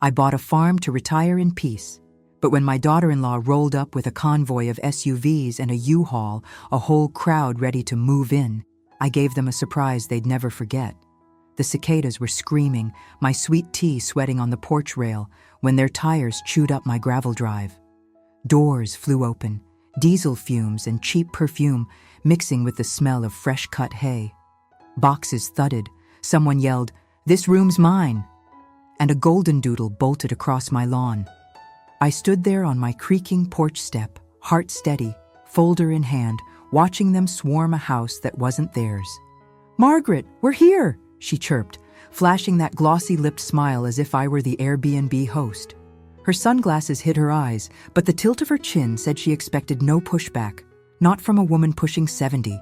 I bought a farm to retire in peace. But when my daughter-in-law rolled up with a convoy of SUVs and a U-Haul, a whole crowd ready to move in, I gave them a surprise they'd never forget. The cicadas were screaming, my sweet tea sweating on the porch rail, when their tires chewed up my gravel drive. Doors flew open, diesel fumes and cheap perfume mixing with the smell of fresh-cut hay. Boxes thudded. Someone yelled, "This room's mine!" And a golden doodle bolted across my lawn. I stood there on my creaking porch step, heart steady, folder in hand, watching them swarm a house that wasn't theirs. "Margaret, we're here!" she chirped, flashing that glossy-lipped smile as if I were the Airbnb host. Her sunglasses hid her eyes, but the tilt of her chin said she expected no pushback, not from a woman pushing 70.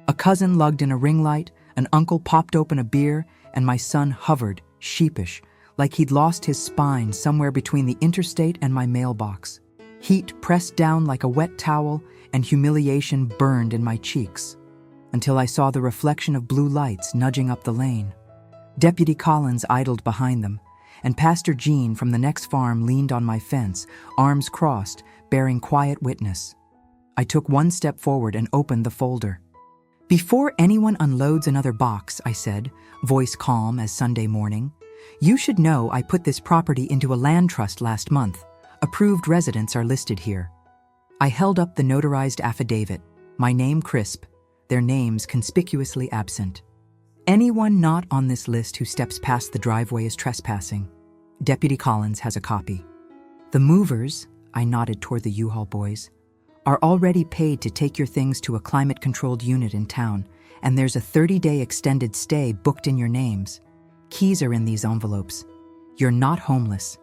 A cousin lugged in a ring light, an uncle popped open a beer, and my son hovered, sheepish, like he'd lost his spine somewhere between the interstate and my mailbox. Heat pressed down like a wet towel, and humiliation burned in my cheeks, until I saw the reflection of blue lights nudging up the lane. Deputy Collins idled behind them, and Pastor Jean from the next farm leaned on my fence, arms crossed, bearing quiet witness. I took one step forward and opened the folder. "Before anyone unloads another box," I said, voice calm as Sunday morning, "you should know I put this property into a land trust last month. Approved residents are listed here." I held up the notarized affidavit, my name crisp, their names conspicuously absent. "Anyone not on this list who steps past the driveway is trespassing. Deputy Collins has a copy. The movers," I nodded toward the U-Haul boys, "are already paid to take your things to a climate-controlled unit in town, and there's a 30-day extended stay booked in your names. Keys are in these envelopes. You're not homeless.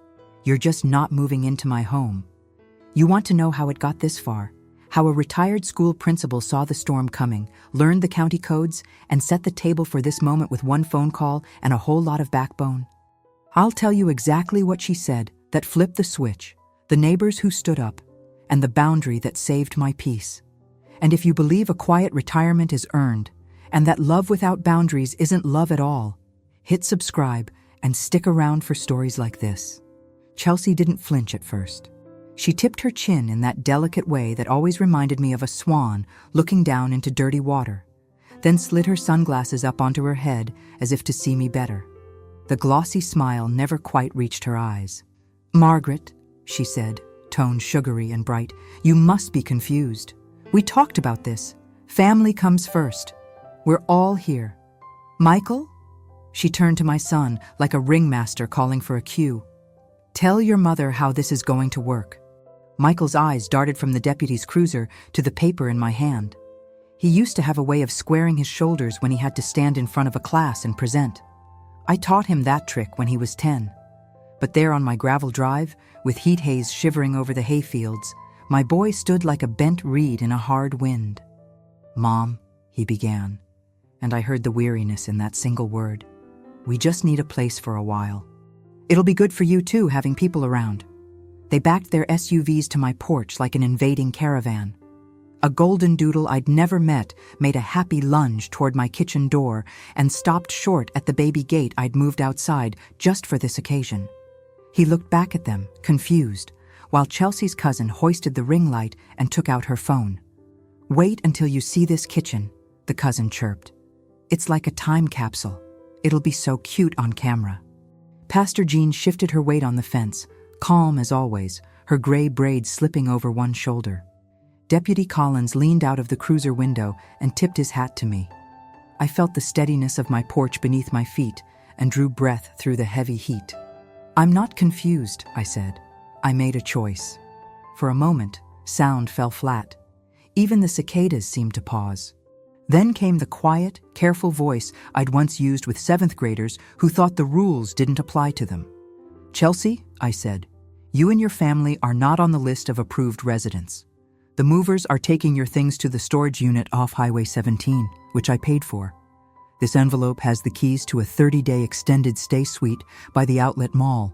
You're just not moving into my home. You want to know how it got this far? How a retired school principal saw the storm coming, learned the county codes, and set the table for this moment with one phone call and a whole lot of backbone? I'll tell you exactly what she said that flipped the switch, the neighbors who stood up, and the boundary that saved my peace. And if you believe a quiet retirement is earned, and that love without boundaries isn't love at all, hit subscribe and stick around for stories like this." Chelsea didn't flinch at first. She tipped her chin in that delicate way that always reminded me of a swan looking down into dirty water, then slid her sunglasses up onto her head as if to see me better. The glossy smile never quite reached her eyes. "Margaret," she said, tone sugary and bright, "you must be confused. We talked about this. Family comes first. We're all here. Michael?" She turned to my son like a ringmaster calling for a cue. "Tell your mother how this is going to work." Michael's eyes darted from the deputy's cruiser to the paper in my hand. He used to have a way of squaring his shoulders when he had to stand in front of a class and present. I taught him that trick when he was 10. But there on my gravel drive, with heat haze shivering over the hayfields, my boy stood like a bent reed in a hard wind. "Mom," he began, and I heard the weariness in that single word. "We just need a place for a while. It'll be good for you too, having people around." They backed their SUVs to my porch like an invading caravan. A golden doodle I'd never met made a happy lunge toward my kitchen door and stopped short at the baby gate I'd moved outside just for this occasion. He looked back at them, confused, while Chelsea's cousin hoisted the ring light and took out her phone. "Wait until you see this kitchen," the cousin chirped. "It's like a time capsule. It'll be so cute on camera." Pastor Jean shifted her weight on the fence, calm as always, her gray braids slipping over one shoulder. Deputy Collins leaned out of the cruiser window and tipped his hat to me. I felt the steadiness of my porch beneath my feet and drew breath through the heavy heat. "I'm not confused," I said. "I made a choice." For a moment, sound fell flat. Even the cicadas seemed to pause. Then came the quiet, careful voice I'd once used with 7th graders who thought the rules didn't apply to them. "Chelsea," I said, "you and your family are not on the list of approved residents. The movers are taking your things to the storage unit off Highway 17, which I paid for. This envelope has the keys to a 30-day extended stay suite by the Outlet Mall,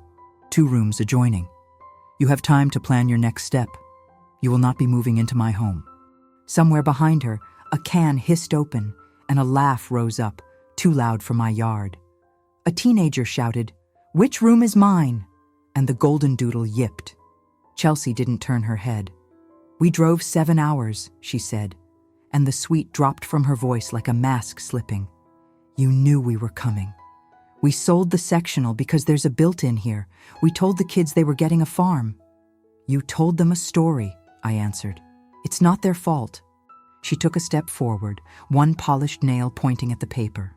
2 rooms adjoining. You have time to plan your next step. You will not be moving into my home." Somewhere behind her, a can hissed open, and a laugh rose up, too loud for my yard. A teenager shouted, "Which room is mine?" and the golden doodle yipped. Chelsea didn't turn her head. "We drove 7 hours," she said, and the sweet dropped from her voice like a mask slipping. "You knew we were coming. We sold the sectional because there's a built-in here. We told the kids they were getting a farm." "You told them a story," I answered. "It's not their fault." She took a step forward, one polished nail pointing at the paper.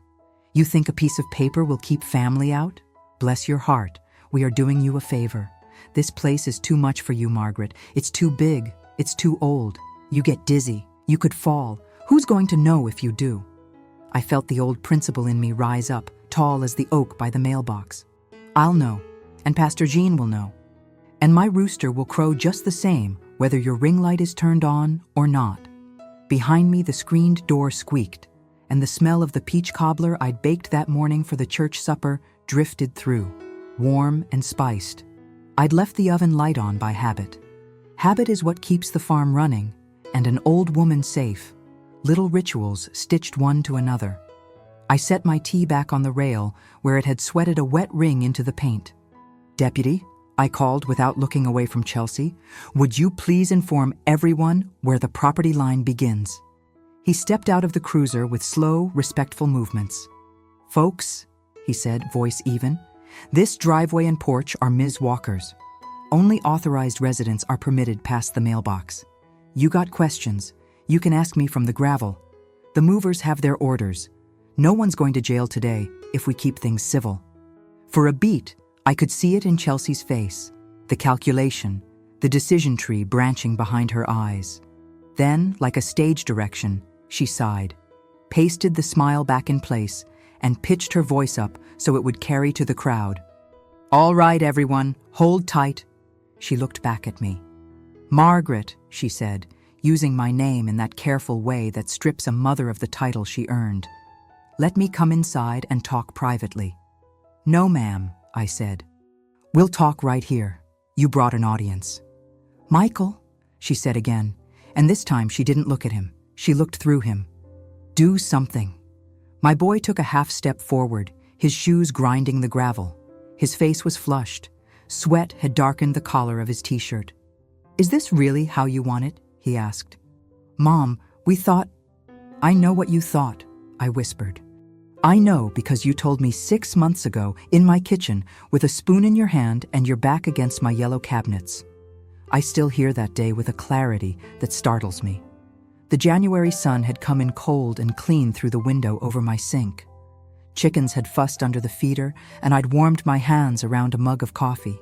"You think a piece of paper will keep family out? Bless your heart, we are doing you a favor. This place is too much for you, Margaret. It's too big. It's too old. You get dizzy. You could fall. Who's going to know if you do?" I felt the old principal in me rise up, tall as the oak by the mailbox. "I'll know, and Pastor Jean will know. And my rooster will crow just the same, whether your ring light is turned on or not." Behind me, the screened door squeaked, and the smell of the peach cobbler I'd baked that morning for the church supper drifted through, warm and spiced. I'd left the oven light on by habit. Habit is what keeps the farm running, and an old woman safe. Little rituals stitched one to another. I set my tea back on the rail where it had sweated a wet ring into the paint. "Deputy," I called without looking away from Chelsea, "would you please inform everyone where the property line begins?" He stepped out of the cruiser with slow, respectful movements. "Folks," he said, voice even, "this driveway and porch are Ms. Walker's. Only authorized residents are permitted past the mailbox. You got questions, you can ask me from the gravel. The movers have their orders. No one's going to jail today if we keep things civil." For a beat, I could see it in Chelsea's face, the calculation, the decision tree branching behind her eyes. Then, like a stage direction, she sighed, pasted the smile back in place, and pitched her voice up so it would carry to the crowd. "All right, everyone, hold tight." She looked back at me. "Margaret," she said, using my name in that careful way that strips a mother of the title she earned. "Let me come inside and talk privately." "No, ma'am," I said. "We'll talk right here. You brought an audience." "Michael," she said again, and this time she didn't look at him. She looked through him. "Do something." My boy took a half step forward, his shoes grinding the gravel. His face was flushed. Sweat had darkened the collar of his t-shirt. "Is this really how you want it?" he asked. "Mom, we thought—" "I know what you thought," I whispered. "I know because you told me 6 months ago in my kitchen with a spoon in your hand and your back against my yellow cabinets." I still hear that day with a clarity that startles me. The January sun had come in cold and clean through the window over my sink. Chickens had fussed under the feeder, and I'd warmed my hands around a mug of coffee.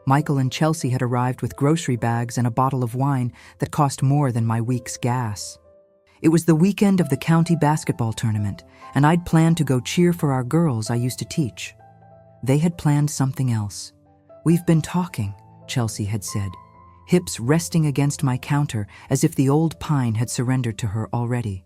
Michael and Chelsea had arrived with grocery bags and a bottle of wine that cost more than my week's gas. It was the weekend of the county basketball tournament, and I'd planned to go cheer for our girls I used to teach. They had planned something else. "We've been talking," Chelsea had said, hips resting against my counter as if the old pine had surrendered to her already.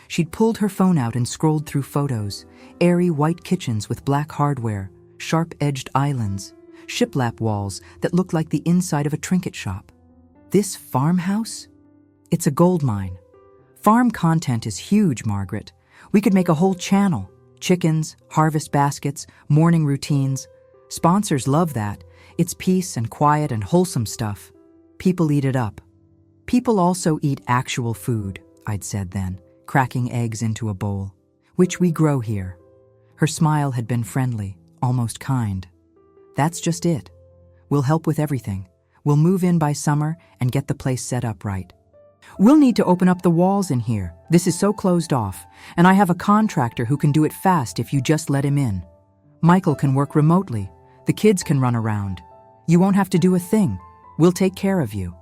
She'd pulled her phone out and scrolled through photos, airy white kitchens with black hardware, sharp-edged islands, shiplap walls that looked like the inside of a trinket shop. This farmhouse? It's a gold mine. Farm content is huge, Margaret. We could make a whole channel. Chickens, harvest baskets, morning routines. Sponsors love that. It's peace and quiet and wholesome stuff. People eat it up. People also eat actual food, I'd said then, cracking eggs into a bowl, which we grow here. Her smile had been friendly, almost kind. That's just it. We'll help with everything. We'll move in by summer and get the place set up right. We'll need to open up the walls in here. This is so closed off, and I have a contractor who can do it fast if you just let him in. Michael can work remotely. The kids can run around. You won't have to do a thing. We'll take care of you.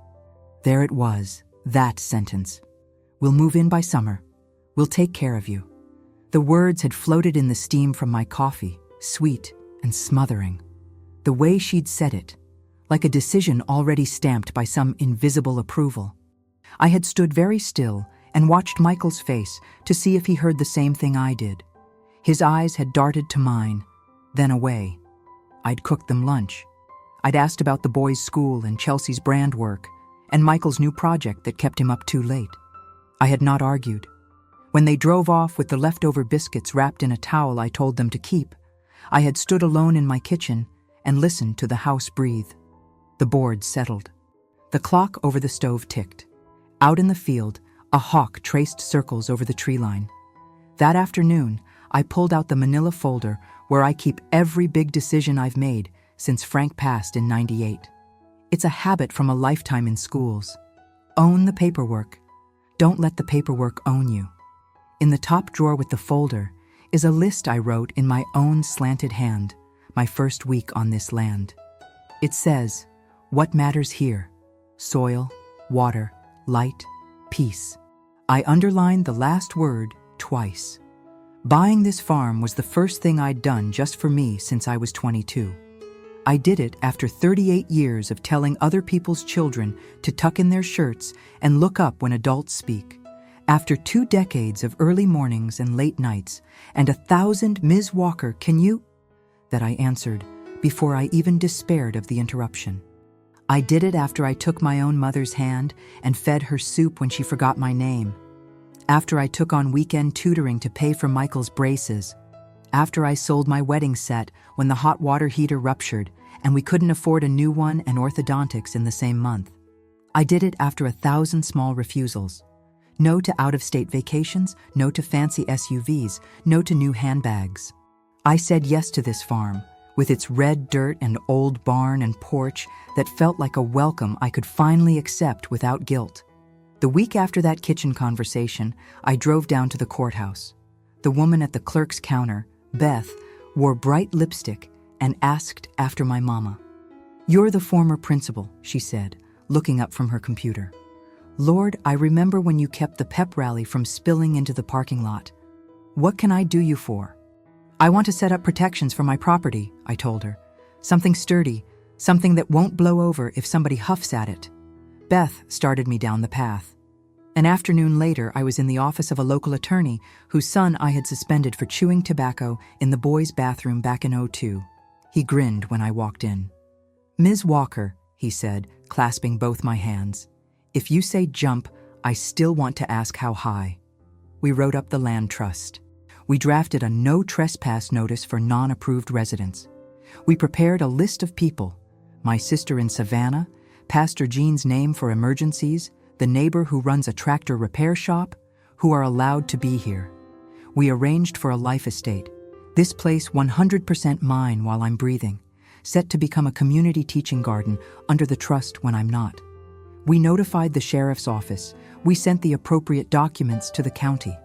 There it was, that sentence. We'll move in by summer. We'll take care of you. The words had floated in the steam from my coffee, sweet and smothering. The way she'd said it, like a decision already stamped by some invisible approval. I had stood very still and watched Michael's face to see if he heard the same thing I did. His eyes had darted to mine, then away. I'd cooked them lunch. I'd asked about the boys' school and Chelsea's brand work, and Michael's new project that kept him up too late. I had not argued. When they drove off with the leftover biscuits wrapped in a towel I told them to keep, I had stood alone in my kitchen and listened to the house breathe. The boards settled. The clock over the stove ticked. Out in the field, a hawk traced circles over the tree line. That afternoon, I pulled out the manila folder where I keep every big decision I've made since Frank passed in '98. It's a habit from a lifetime in schools. Own the paperwork. Don't let the paperwork own you. In the top drawer with the folder is a list I wrote in my own slanted hand, my first week on this land. It says, what matters here? Soil, water, light, peace. I underlined the last word twice. Buying this farm was the first thing I'd done just for me since I was 22. I did it after 38 years of telling other people's children to tuck in their shirts and look up when adults speak. After 2 decades of early mornings and late nights, and 1,000 Ms. Walker, can you? That I answered before I even despaired of the interruption. I did it after I took my own mother's hand and fed her soup when she forgot my name. After I took on weekend tutoring to pay for Michael's braces. After I sold my wedding set when the hot water heater ruptured and we couldn't afford a new one and orthodontics in the same month. I did it after 1,000 small refusals. No to out-of-state vacations, no to fancy SUVs, no to new handbags. I said yes to this farm, with its red dirt and old barn and porch that felt like a welcome I could finally accept without guilt. The week after that kitchen conversation, I drove down to the courthouse. The woman at the clerk's counter, Beth, wore bright lipstick and asked after my mama. "You're the former principal," she said, looking up from her computer. "Lord, I remember when you kept the pep rally from spilling into the parking lot. What can I do you for?" "I want to set up protections for my property," I told her. "Something sturdy, something that won't blow over if somebody huffs at it." Beth started me down the path. An afternoon later, I was in the office of a local attorney whose son I had suspended for chewing tobacco in the boys' bathroom back in '02. He grinned when I walked in. "Ms. Walker," he said, clasping both my hands, "if you say jump, I still want to ask how high." We wrote up the land trust. We drafted a no trespass notice for non-approved residents. We prepared a list of people: my sister in Savannah, Pastor Jean's name for emergencies, the neighbor who runs a tractor repair shop, who are allowed to be here. We arranged for a life estate. This place 100% mine while I'm breathing, set to become a community teaching garden under the trust when I'm not. We notified the sheriff's office. We sent the appropriate documents to the county.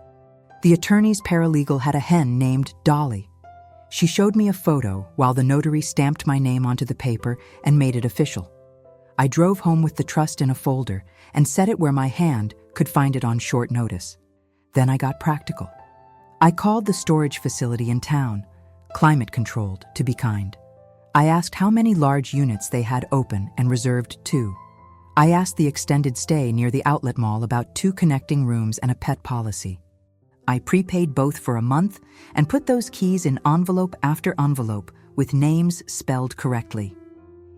The attorney's paralegal had a hen named Dolly. She showed me a photo while the notary stamped my name onto the paper and made it official. I drove home with the trust in a folder and set it where my hand could find it on short notice. Then I got practical. I called the storage facility in town, climate-controlled, to be kind. I asked how many large units they had open and reserved 2. I asked the extended stay near the outlet mall about 2 connecting rooms and a pet policy. I prepaid both for a month and put those keys in envelope after envelope with names spelled correctly.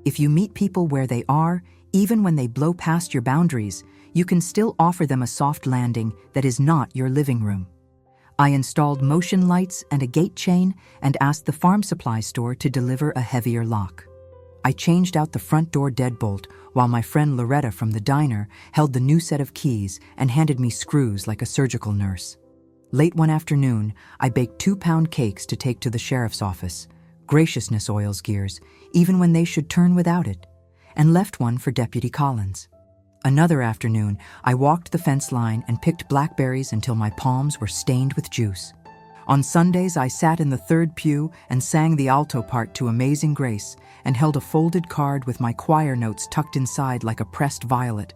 If you meet people where they are, even when they blow past your boundaries, you can still offer them a soft landing that is not your living room. I installed motion lights and a gate chain and asked the farm supply store to deliver a heavier lock. I changed out the front door deadbolt while my friend Loretta from the diner held the new set of keys and handed me screws like a surgical nurse. Late one afternoon, I baked 2-pound cakes to take to the sheriff's office. Graciousness oils gears, even when they should turn without it, and left one for Deputy Collins. Another afternoon, I walked the fence line and picked blackberries until my palms were stained with juice. On Sundays, I sat in the 3rd pew and sang the alto part to Amazing Grace and held a folded card with my choir notes tucked inside like a pressed violet.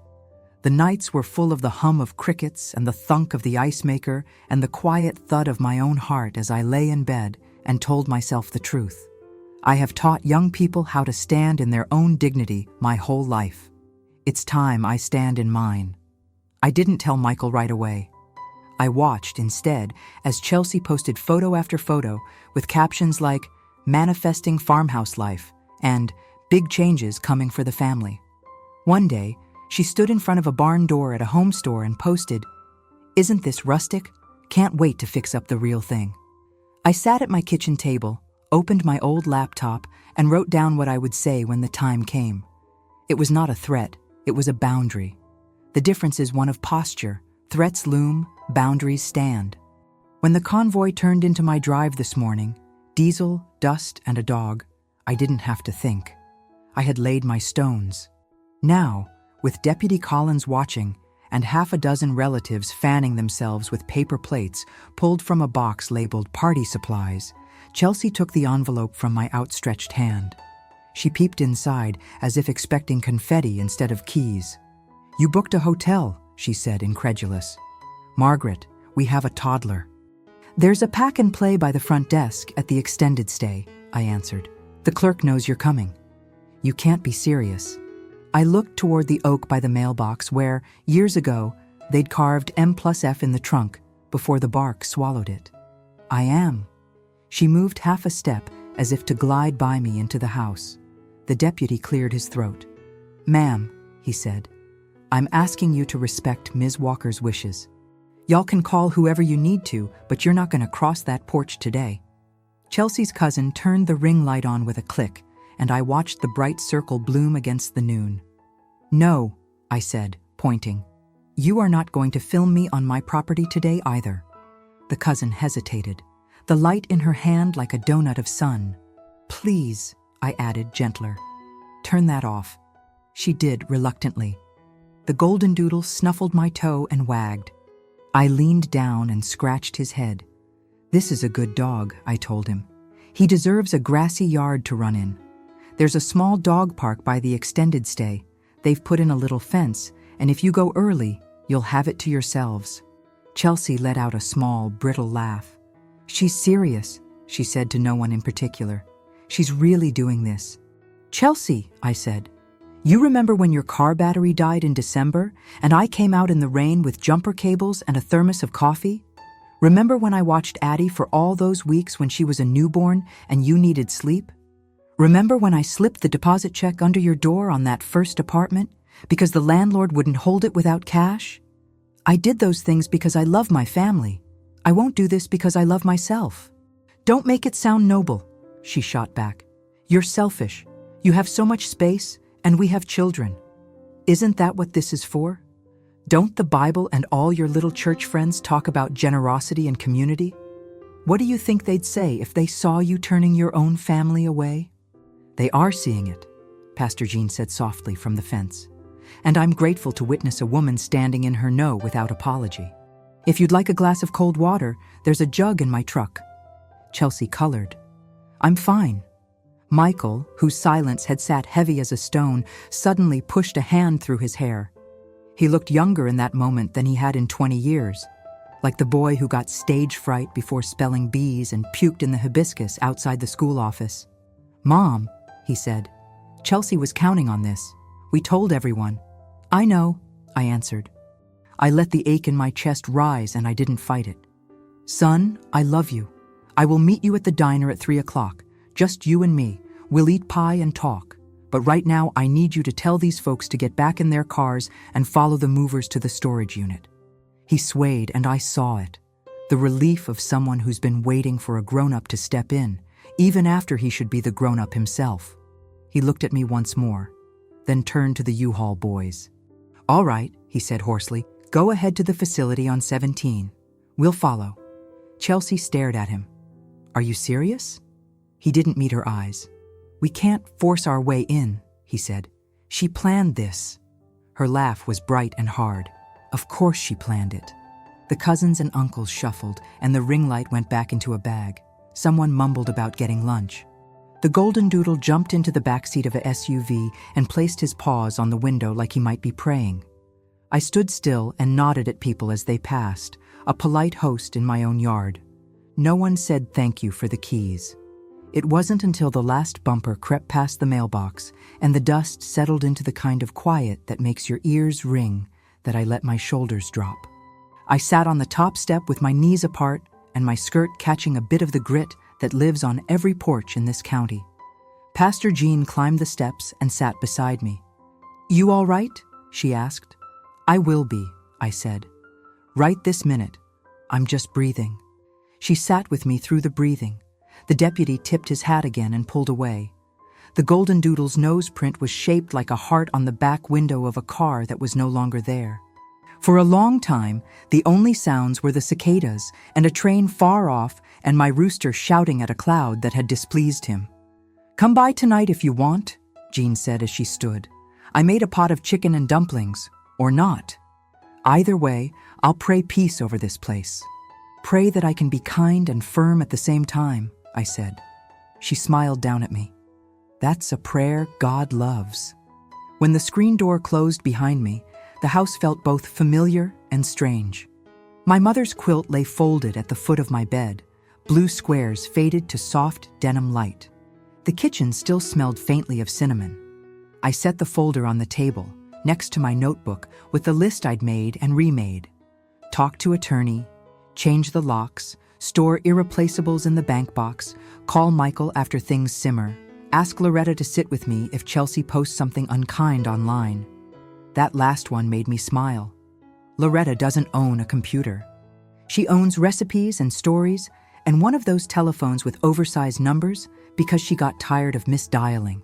The nights were full of the hum of crickets and the thunk of the ice maker and the quiet thud of my own heart as I lay in bed and told myself the truth. I have taught young people how to stand in their own dignity my whole life. It's time I stand in mine. I didn't tell Michael right away. I watched instead as Chelsea posted photo after photo with captions like "Manifesting farmhouse life" and "Big changes coming for the family." One day, she stood in front of a barn door at a home store and posted, "Isn't this rustic? Can't wait to fix up the real thing." I sat at my kitchen table, opened my old laptop, and wrote down what I would say when the time came. It was not a threat, it was a boundary. The difference is one of posture. Threats loom, boundaries stand. When the convoy turned into my drive this morning, diesel, dust, and a dog, I didn't have to think. I had laid my stones. Now, with Deputy Collins watching, and half a dozen relatives fanning themselves with paper plates pulled from a box labeled party supplies, Chelsea took the envelope from my outstretched hand. She peeped inside as if expecting confetti instead of keys. "You booked a hotel," she said, incredulous. "Margaret, we have a toddler." "There's a pack and play by the front desk at the extended stay," I answered. "The clerk knows you're coming." "You can't be serious." I looked toward the oak by the mailbox where, years ago, they'd carved M+F in the trunk before the bark swallowed it. "I am." She moved half a step as if to glide by me into the house. The deputy cleared his throat. "Ma'am," he said, "I'm asking you to respect Ms. Walker's wishes. Y'all can call whoever you need to, but you're not going to cross that porch today." Chelsea's cousin turned the ring light on with a click, and I watched the bright circle bloom against the noon. "No," I said, pointing. "You are not going to film me on my property today either." The cousin hesitated, the light in her hand like a donut of sun. "Please," I added, gentler. "Turn that off." She did, reluctantly. The golden doodle snuffled my toe and wagged. I leaned down and scratched his head. "This is a good dog," I told him. "He deserves a grassy yard to run in. There's a small dog park by the extended stay. They've put in a little fence, and if you go early, you'll have it to yourselves." Chelsea let out a small, brittle laugh. "She's serious," she said to no one in particular. "She's really doing this." "Chelsea," I said, "you remember when your car battery died in December, and I came out in the rain with jumper cables and a thermos of coffee? Remember when I watched Addie for all those weeks when she was a newborn and you needed sleep? Remember when I slipped the deposit check under your door on that first apartment because the landlord wouldn't hold it without cash? I did those things because I love my family. I won't do this because I love myself." "Don't make it sound noble," she shot back. "You're selfish. You have so much space, and we have children. Isn't that what this is for? Don't the Bible and all your little church friends talk about generosity and community? What do you think they'd say if they saw you turning your own family away?" "They are seeing it," Pastor Jean said softly from the fence. "And I'm grateful to witness a woman standing in her no without apology. If you'd like a glass of cold water, there's a jug in my truck." Chelsea colored. "I'm fine." Michael, whose silence had sat heavy as a stone, suddenly pushed a hand through his hair. He looked younger in that moment than he had in 20 years, like the boy who got stage fright before spelling bees and puked in the hibiscus outside the school office. "Mom," he said, "Chelsea was counting on this. We told everyone." "I know," I answered. I let the ache in my chest rise and I didn't fight it. "Son, I love you. I will meet you at the diner at 3 o'clock. Just you and me. We'll eat pie and talk. But right now I need you to tell these folks to get back in their cars and follow the movers to the storage unit." He swayed and I saw it. The relief of someone who's been waiting for a grown-up to step in, even after he should be the grown-up himself. He looked at me once more, then turned to the U-Haul boys. "All right," he said hoarsely, "go ahead to the facility on 17. We'll follow." Chelsea stared at him. "Are you serious?" He didn't meet her eyes. "We can't force our way in," he said. "She planned this." Her laugh was bright and hard. Of course she planned it. The cousins and uncles shuffled, and the ring light went back into a bag. Someone mumbled about getting lunch. The golden doodle jumped into the backseat of a SUV and placed his paws on the window like he might be praying. I stood still and nodded at people as they passed, a polite host in my own yard. No one said thank you for the keys. It wasn't until the last bumper crept past the mailbox and the dust settled into the kind of quiet that makes your ears ring that I let my shoulders drop. I sat on the top step with my knees apart and my skirt catching a bit of the grit that lives on every porch in this county. Pastor Jean climbed the steps and sat beside me. "You all right?" she asked. "I will be," I said. "Right this minute. I'm just breathing." She sat with me through the breathing. The deputy tipped his hat again and pulled away. The golden doodle's nose print was shaped like a heart on the back window of a car that was no longer there. For a long time, the only sounds were the cicadas and a train far off and my rooster shouting at a cloud that had displeased him. "Come by tonight if you want," Jean said as she stood. "I made a pot of chicken and dumplings, or not. Either way, I'll pray peace over this place. Pray that I can be kind and firm at the same time," I said. She smiled down at me. "That's a prayer God loves." When the screen door closed behind me, the house felt both familiar and strange. My mother's quilt lay folded at the foot of my bed, blue squares faded to soft denim light. The kitchen still smelled faintly of cinnamon. I set the folder on the table, next to my notebook with the list I'd made and remade. Talk to attorney, change the locks, store irreplaceables in the bank box, call Michael after things simmer, ask Loretta to sit with me if Chelsea posts something unkind online. That last one made me smile. Loretta doesn't own a computer. She owns recipes and stories and one of those telephones with oversized numbers because she got tired of misdialing.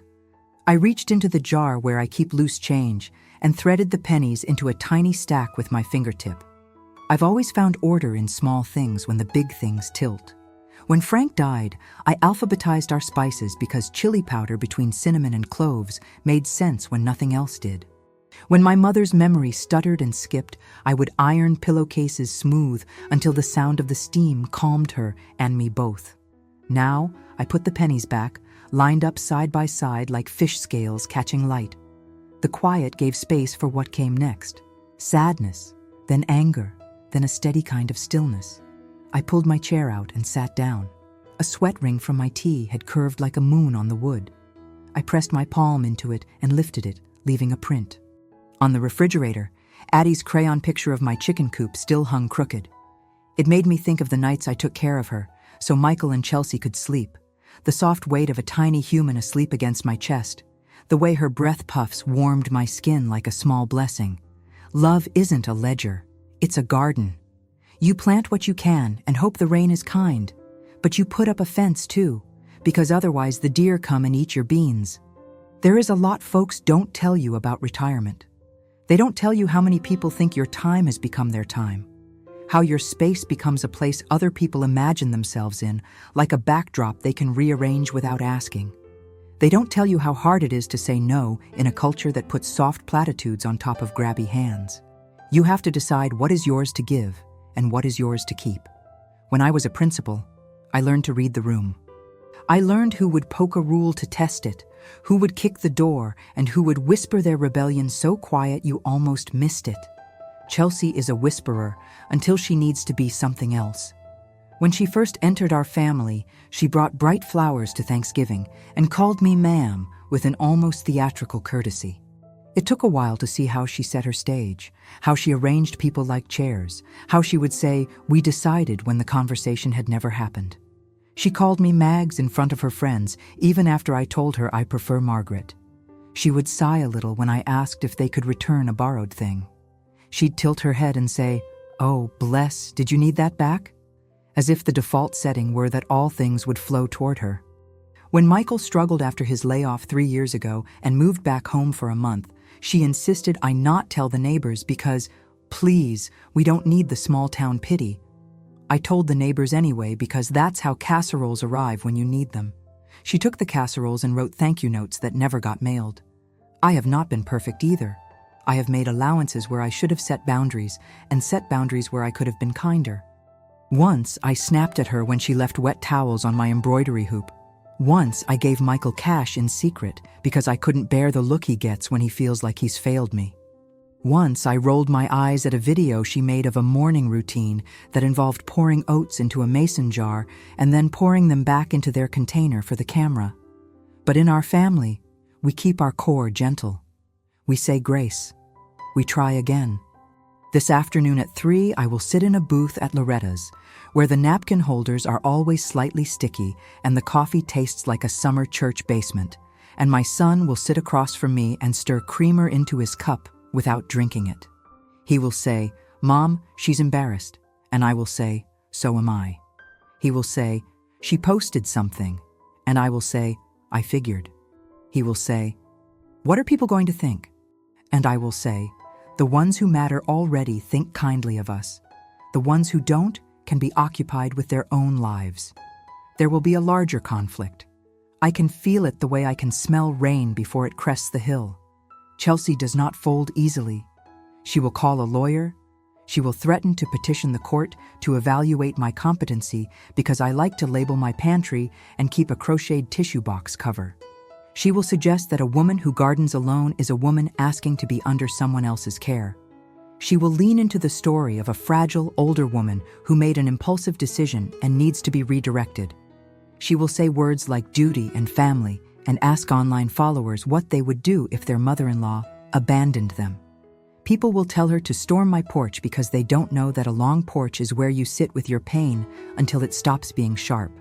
I reached into the jar where I keep loose change and threaded the pennies into a tiny stack with my fingertip. I've always found order in small things when the big things tilt. When Frank died, I alphabetized our spices because chili powder between cinnamon and cloves made sense when nothing else did. When my mother's memory stuttered and skipped, I would iron pillowcases smooth until the sound of the steam calmed her and me both. Now, I put the pennies back, lined up side by side like fish scales catching light. The quiet gave space for what came next. Sadness, then anger, then a steady kind of stillness. I pulled my chair out and sat down. A sweat ring from my tea had curved like a moon on the wood. I pressed my palm into it and lifted it, leaving a print. On the refrigerator, Addie's crayon picture of my chicken coop still hung crooked. It made me think of the nights I took care of her, so Michael and Chelsea could sleep. The soft weight of a tiny human asleep against my chest. The way her breath puffs warmed my skin like a small blessing. Love isn't a ledger. It's a garden. You plant what you can and hope the rain is kind. But you put up a fence too, because otherwise the deer come and eat your beans. There is a lot folks don't tell you about retirement. They don't tell you how many people think your time has become their time. How your space becomes a place other people imagine themselves in, like a backdrop they can rearrange without asking. They don't tell you how hard it is to say no in a culture that puts soft platitudes on top of grabby hands. You have to decide what is yours to give and what is yours to keep. When I was a principal, I learned to read the room. I learned who would poke a rule to test it, who would kick the door, and who would whisper their rebellion so quiet you almost missed it. Chelsea is a whisperer until she needs to be something else. When she first entered our family, she brought bright flowers to Thanksgiving and called me ma'am with an almost theatrical courtesy. It took a while to see how she set her stage, how she arranged people like chairs, how she would say, "We decided," when the conversation had never happened. She called me Mags in front of her friends, even after I told her I prefer Margaret. She would sigh a little when I asked if they could return a borrowed thing. She'd tilt her head and say, "Oh, bless, did you need that back?" As if the default setting were that all things would flow toward her. When Michael struggled after his layoff 3 years ago and moved back home for a month, she insisted I not tell the neighbors because, please, we don't need the small town pity. I told the neighbors anyway because that's how casseroles arrive when you need them. She took the casseroles and wrote thank you notes that never got mailed. I have not been perfect either. I have made allowances where I should have set boundaries and set boundaries where I could have been kinder. Once, I snapped at her when she left wet towels on my embroidery hoop. Once, I gave Michael cash in secret because I couldn't bear the look he gets when he feels like he's failed me. Once, I rolled my eyes at a video she made of a morning routine that involved pouring oats into a mason jar and then pouring them back into their container for the camera. But in our family, we keep our core gentle. We say grace. We try again. This afternoon at 3, I will sit in a booth at Loretta's, where the napkin holders are always slightly sticky and the coffee tastes like a summer church basement, and my son will sit across from me and stir creamer into his cup without drinking it. He will say, "Mom, she's embarrassed," and I will say, "So am I." He will say, She posted something, and I will say, I figured. He will say, what are people going to think? And I will say, the ones who matter already think kindly of us. The ones who don't can be occupied with their own lives. There will be a larger conflict. I can feel it the way I can smell rain before it crests the hill. Chelsea does not fold easily. She will call a lawyer. She will threaten to petition the court to evaluate my competency because I like to label my pantry and keep a crocheted tissue box cover. She will suggest that a woman who gardens alone is a woman asking to be under someone else's care. She will lean into the story of a fragile, older woman who made an impulsive decision and needs to be redirected. She will say words like duty and family and ask online followers what they would do if their mother-in-law abandoned them. People will tell her to storm my porch because they don't know that a long porch is where you sit with your pain until it stops being sharp.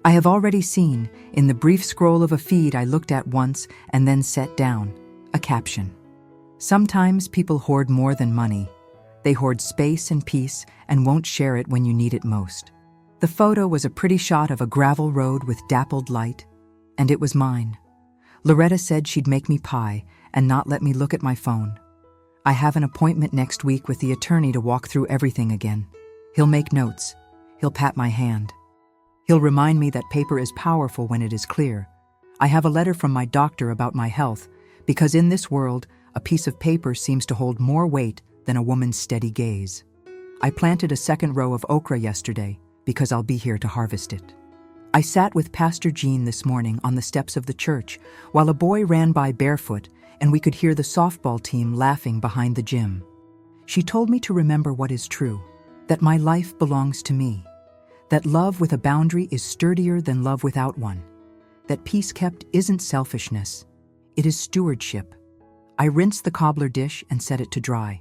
I have already seen, in the brief scroll of a feed I looked at once and then set down, a caption. Sometimes people hoard more than money. They hoard space and peace and won't share it when you need it most. The photo was a pretty shot of a gravel road with dappled light, and it was mine. Loretta said she'd make me pie and not let me look at my phone. I have an appointment next week with the attorney to walk through everything again. He'll make notes. He'll pat my hand. He'll remind me that paper is powerful when it is clear. I have a letter from my doctor about my health, because in this world, a piece of paper seems to hold more weight than a woman's steady gaze. I planted a second row of okra yesterday, because I'll be here to harvest it. I sat with Pastor Jean this morning on the steps of the church, while a boy ran by barefoot, and we could hear the softball team laughing behind the gym. She told me to remember what is true, that my life belongs to me, that love with a boundary is sturdier than love without one, that peace kept isn't selfishness, it is stewardship. I rinsed the cobbler dish and set it to dry.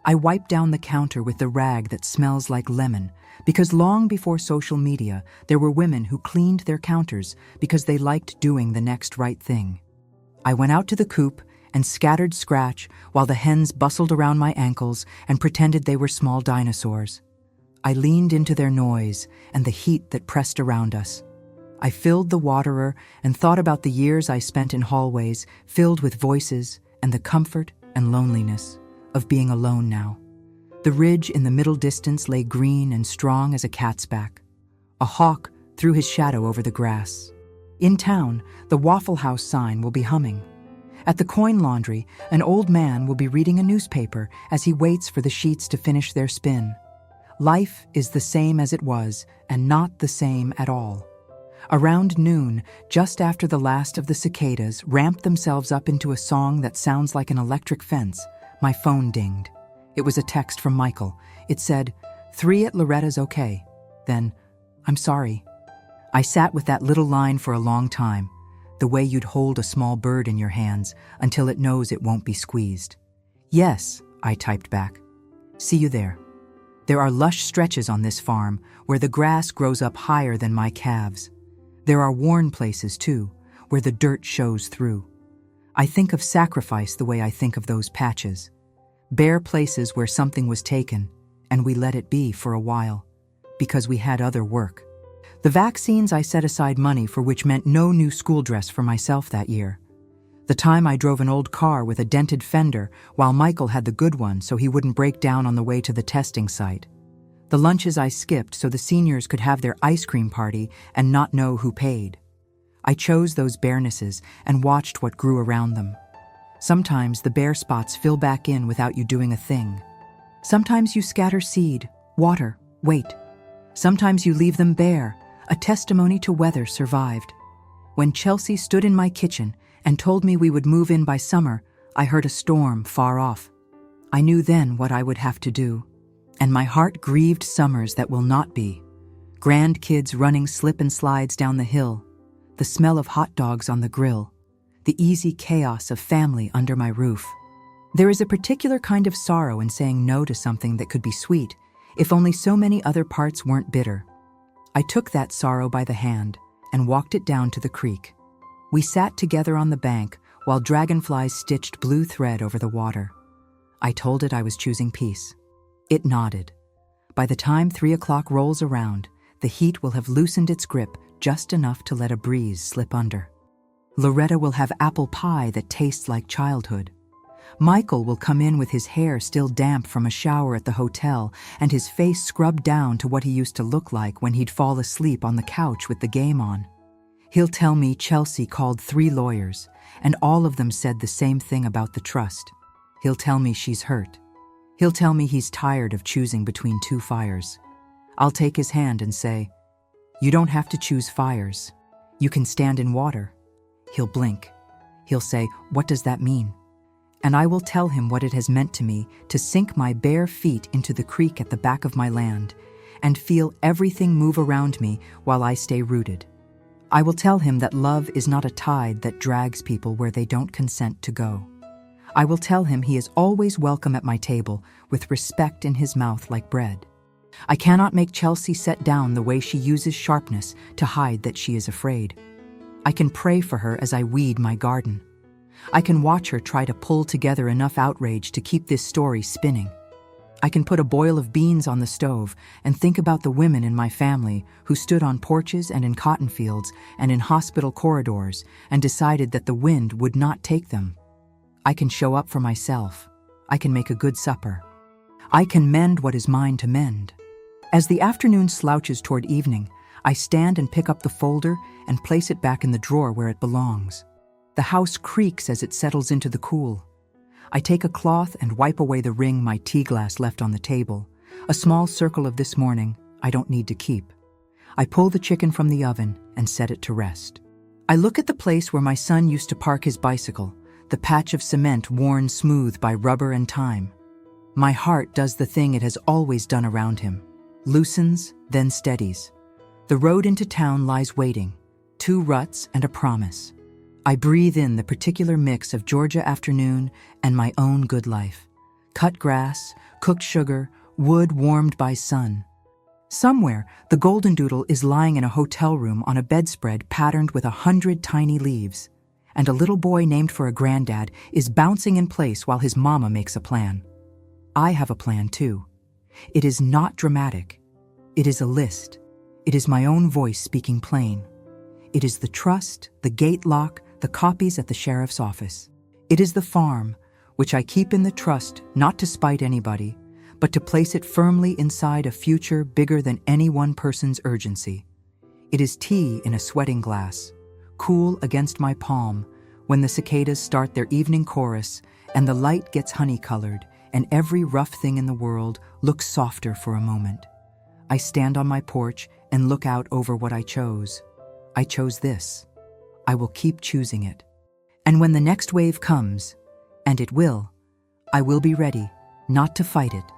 I wiped down the counter with the rag that smells like lemon, because long before social media, there were women who cleaned their counters because they liked doing the next right thing. I went out to the coop and scattered scratch while the hens bustled around my ankles and pretended they were small dinosaurs. I leaned into their noise and the heat that pressed around us. I filled the waterer and thought about the years I spent in hallways filled with voices and the comfort and loneliness of being alone now. The ridge in the middle distance lay green and strong as a cat's back. A hawk threw his shadow over the grass. In town, the Waffle House sign will be humming. At the coin laundry, an old man will be reading a newspaper as he waits for the sheets to finish their spin. Life is the same as it was, and not the same at all. Around noon, just after the last of the cicadas ramped themselves up into a song that sounds like an electric fence, my phone dinged. It was a text from Michael. It said, 3 at Loretta's okay. Then, I'm sorry. I sat with that little line for a long time, the way you'd hold a small bird in your hands until it knows it won't be squeezed. Yes, I typed back. See you there. There are lush stretches on this farm where the grass grows up higher than my calves. There are worn places, too, where the dirt shows through. I think of sacrifice the way I think of those patches. Bare places where something was taken, and we let it be for a while, because we had other work. The vaccines I set aside money for, which meant no new school dress for myself that year. The time I drove an old car with a dented fender while Michael had the good one so he wouldn't break down on the way to the testing site. The lunches I skipped so the seniors could have their ice cream party and not know who paid. I chose those barenesses and watched what grew around them. Sometimes the bare spots fill back in without you doing a thing. Sometimes you scatter seed, water, wait. Sometimes you leave them bare, a testimony to weather survived. When Chelsea stood in my kitchen and told me we would move in by summer, I heard a storm far off. I knew then what I would have to do, and my heart grieved summers that will not be. Grandkids running slip and slides down the hill, the smell of hot dogs on the grill, the easy chaos of family under my roof. There is a particular kind of sorrow in saying no to something that could be sweet, if only so many other parts weren't bitter. I took that sorrow by the hand and walked it down to the creek. We sat together on the bank while dragonflies stitched blue thread over the water. I told it I was choosing peace. It nodded. By the time 3 o'clock rolls around, the heat will have loosened its grip just enough to let a breeze slip under. Loretta will have apple pie that tastes like childhood. Michael will come in with his hair still damp from a shower at the hotel and his face scrubbed down to what he used to look like when he'd fall asleep on the couch with the game on. He'll tell me Chelsea called 3 lawyers, and all of them said the same thing about the trust. He'll tell me she's hurt. He'll tell me he's tired of choosing between 2 fires. I'll take his hand and say, "You don't have to choose fires. You can stand in water." He'll blink. He'll say, "What does that mean?" And I will tell him what it has meant to me to sink my bare feet into the creek at the back of my land and feel everything move around me while I stay rooted. I will tell him that love is not a tide that drags people where they don't consent to go. I will tell him he is always welcome at my table with respect in his mouth like bread. I cannot make Chelsea set down the way she uses sharpness to hide that she is afraid. I can pray for her as I weed my garden. I can watch her try to pull together enough outrage to keep this story spinning. I can put a boil of beans on the stove and think about the women in my family who stood on porches and in cotton fields and in hospital corridors and decided that the wind would not take them. I can show up for myself. I can make a good supper. I can mend what is mine to mend. As the afternoon slouches toward evening, I stand and pick up the folder and place it back in the drawer where it belongs. The house creaks as it settles into the cool. I take a cloth and wipe away the ring my tea glass left on the table, a small circle of this morning I don't need to keep. I pull the chicken from the oven and set it to rest. I look at the place where my son used to park his bicycle, the patch of cement worn smooth by rubber and time. My heart does the thing it has always done around him. Loosens, then steadies. The road into town lies waiting, 2 ruts and a promise. I breathe in the particular mix of Georgia afternoon and my own good life. Cut grass, cooked sugar, wood warmed by sun. Somewhere, the golden doodle is lying in a hotel room on a bedspread patterned with 100 tiny leaves, and a little boy named for a granddad is bouncing in place while his mama makes a plan. I have a plan too. It is not dramatic. It is a list. It is my own voice speaking plain. It is the trust, the gate lock, the copies at the sheriff's office. It is the farm, which I keep in the trust not to spite anybody, but to place it firmly inside a future bigger than any one person's urgency. It is tea in a sweating glass, cool against my palm, when the cicadas start their evening chorus and the light gets honey-colored and every rough thing in the world looks softer for a moment. I stand on my porch and look out over what I chose. I chose this. I will keep choosing it. And when the next wave comes, and it will, I will be ready, not to fight it,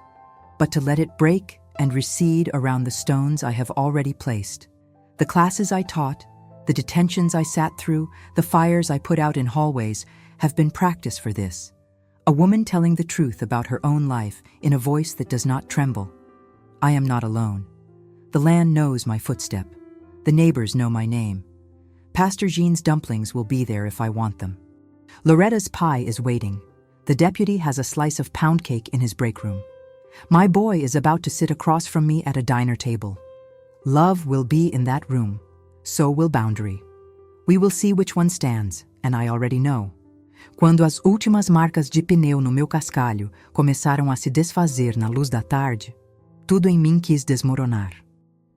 but to let it break and recede around the stones I have already placed. The classes I taught, the detentions I sat through, the fires I put out in hallways have been practice for this. A woman telling the truth about her own life in a voice that does not tremble. I am not alone. The land knows my footstep. The neighbors know my name. Pastor Jean's dumplings will be there if I want them. Loretta's pie is waiting. The deputy has a slice of pound cake in his break room. My boy is about to sit across from me at a diner table. Love will be in that room. So will boundary. We will see which one stands, and I already know. Quando as últimas marcas de pneu no meu cascalho começaram a se desfazer na luz da tarde, tudo em mim quis desmoronar.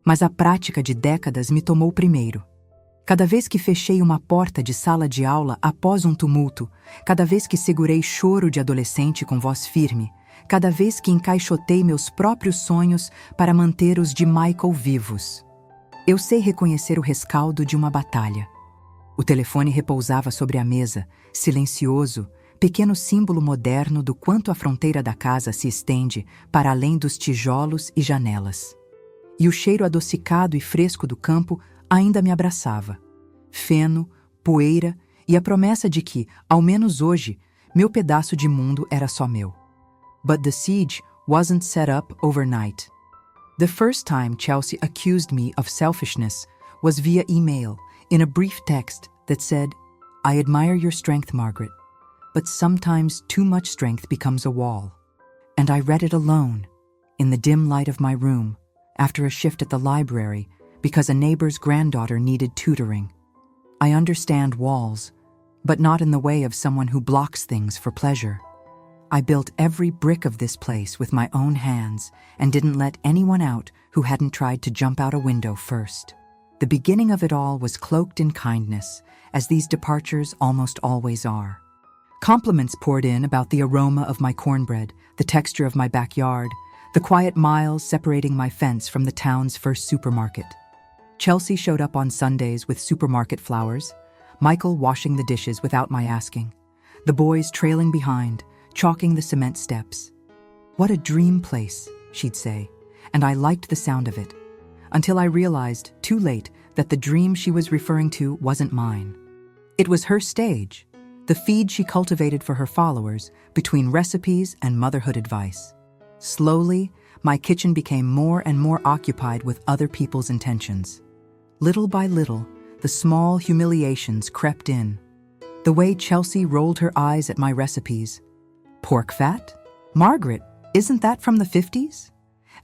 Mas a prática de décadas me tomou primeiro. Cada vez que fechei uma porta de sala de aula após um tumulto, cada vez que segurei choro de adolescente com voz firme, cada vez que encaixotei meus próprios sonhos para manter os de Michael vivos. Eu sei reconhecer o rescaldo de uma batalha. O telefone repousava sobre a mesa, silencioso, pequeno símbolo moderno do quanto a fronteira da casa se estende para além dos tijolos e janelas. E o cheiro adocicado e fresco do campo ainda me abraçava. Feno, poeira e a promessa de que, ao menos hoje, meu pedaço de mundo era só meu. But the siege wasn't set up overnight. The first time Chelsea accused me of selfishness was via email, in a brief text that said, "I admire your strength, Margaret, but sometimes too much strength becomes a wall." And I read it alone, in the dim light of my room, after a shift at the library, because a neighbor's granddaughter needed tutoring. I understand walls, but not in the way of someone who blocks things for pleasure. I built every brick of this place with my own hands and didn't let anyone out who hadn't tried to jump out a window first. The beginning of it all was cloaked in kindness, as these departures almost always are. Compliments poured in about the aroma of my cornbread, the texture of my backyard, the quiet miles separating my fence from the town's first supermarket. Chelsea showed up on Sundays with supermarket flowers, Michael washing the dishes without my asking, the boys trailing behind, chalking the cement steps. "What a dream place," she'd say, and I liked the sound of it, until I realized, too late, that the dream she was referring to wasn't mine. It was her stage, the feed she cultivated for her followers between recipes and motherhood advice. Slowly, my kitchen became more and more occupied with other people's intentions. Little by little, the small humiliations crept in. The way Chelsea rolled her eyes at my recipes. "Pork fat? Margaret, isn't that from the 50s?"